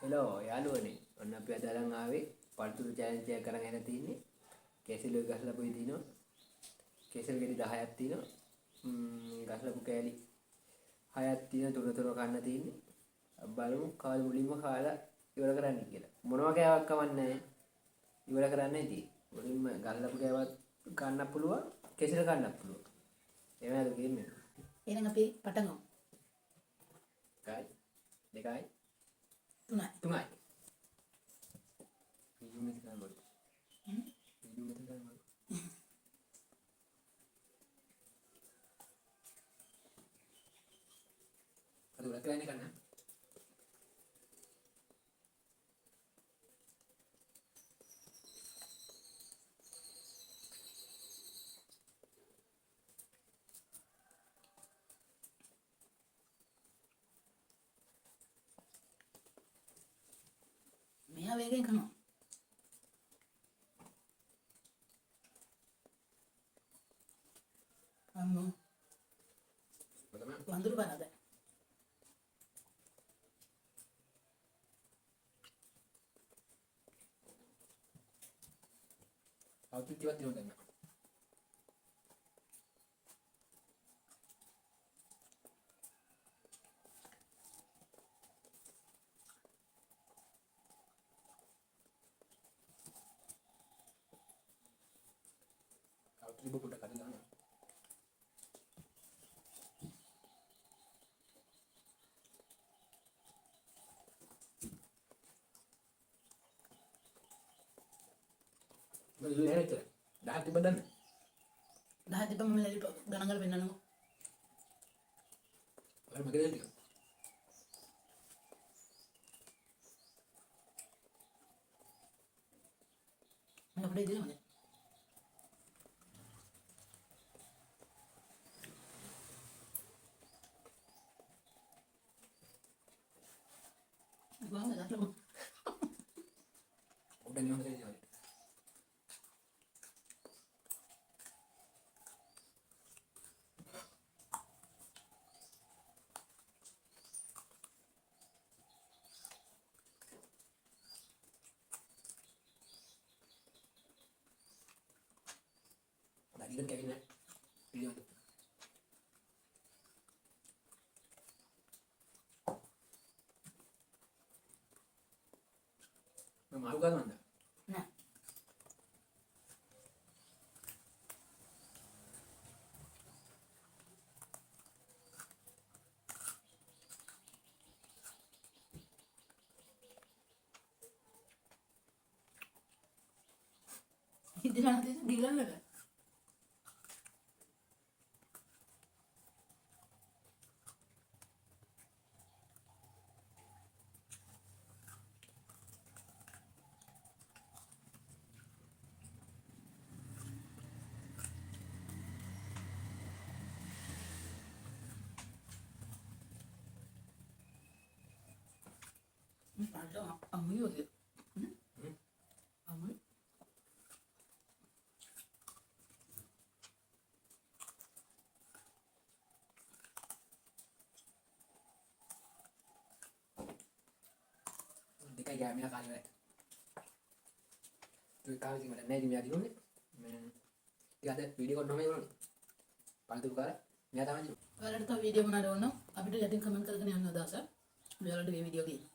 Hello යාළුවනේ ඔන්න අපි අද අරන් ආවේ පළතුරු චැලෙන්ජ් එකක් කරන් එන තින්නේ කේසෙල් එක ගහලා පොයි දිනවා කේසෙල් ගෙඩි 10ක් තියෙනවා ගහලපු කෑලි 6ක් තියෙන තුන කන්න තියෙන්නේ බලමු කාල මුලින්ම කාලා ඉවර කරන්න කියලා මොනවා කෑවක් කවන්නේ ඉවර කරන්න ඉතින් මුලින්ම ගහලපු කෑවත් ගන්න පුළුවන් කේසෙල් ගන්න පුළුවන් එහෙමද කියන්නේ එහෙනම් අපි පටන් ගමු. එකයි දෙකයි තුනයි. වීඩියෝ මෙතන ගන්න ඕනේ. වීඩියෝ මෙතන ගන්න ඕනේ. අද උඩ කරන්නේ කන්න. මෙයා වේගෙන් කරනවා. අම්මෝ වඳුරු බලද? අවුත් ටිකක් දිනු ගන්න. අවුත් ටික පොඩ්ඩක් අඩු ගන්න. මොකද එහෙට 10 තිබ්බ දන්න 10 තිබ්බම මම ලැබි ගණන් කරලා පෙන්නන්නකෝ. ඔය මගේ ටික මම අපිට දෙනවා නේ. ගාම දාන්න. උඩ නියම දෙන්නේ. Ikan kayak gini, video itu. Mau kan anda? Nah. Ini nanti gila nggak? Ada amu ya. Amu. Dekat ya, mina kali lah. Tu kali sih mana ni mina di mana? Dia ada video kan namanya mana? Pantu kara, mina tahu ni. ඔයාලට තව video මොනවාද ඕන අපිට යටින් comment කරගෙන යන්න අදහස. ඔයාලට මේ වීඩියෝ ගිහින්